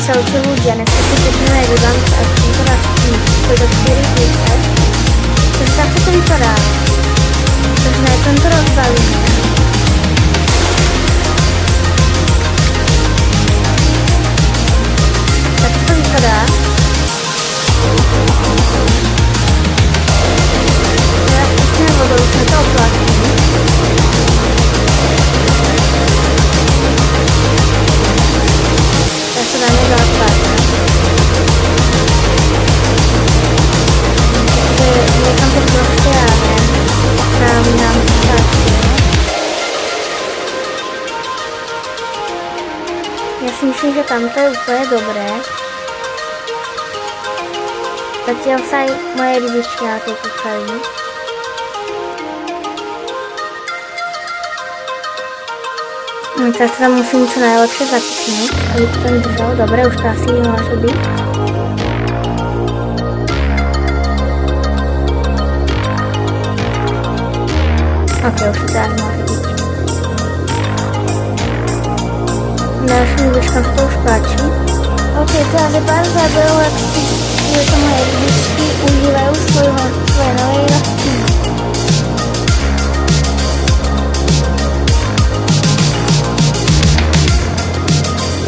Čaute ľudia, dneska si pekne vydám a tímto vás to do 4:30. Takže takto to vypadá. Takže na tento rozbalíme. Takto to vypadá. Teraz pustíme vodou, jsme to oplátili. Tak to dáme do akvária. Někam teď prostě nám stačí. Já si myslím, že tamto je úplně dobré. Zatiaľ sa aj moje rybičky na to kúkajú. Teraz sa musím čo najlepšie zatiknúť, aby to tam držalo. Dobre, už to asi môže byť. Ok, už to teraz môže byť. Ďalším rybičkám sa to už páči. Ok, teraz je pár záberov, ak si to moje rybičky užívajú svoje nové rastiny.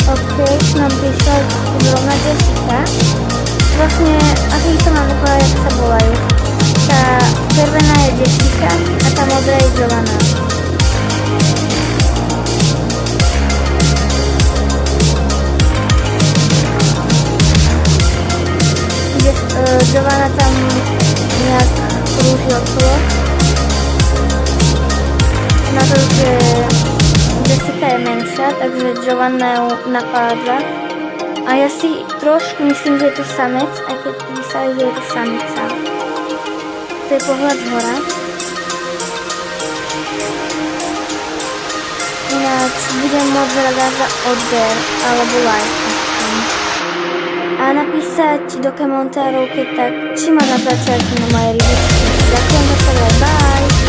Ok, nám prišla zrovna Jessica. Vlastne, asi to mám nepovedať, jak sa volajú. Tá červená je Jessica a tá modrá je Giovanna. Giovanna tam nejak krúži okolo. Na to, že Jessica je menšia, takže Giovanna ju napádza. A ja si trošku myslím, že je to samec, aj keď vysadí, že je to samica. To je pohľad z hora. Ináč budem moc rada za odber alebo like. A napísať do komentárov, keď tak, či ma natáčať na moje rybičky. Ďakujem za to, bye!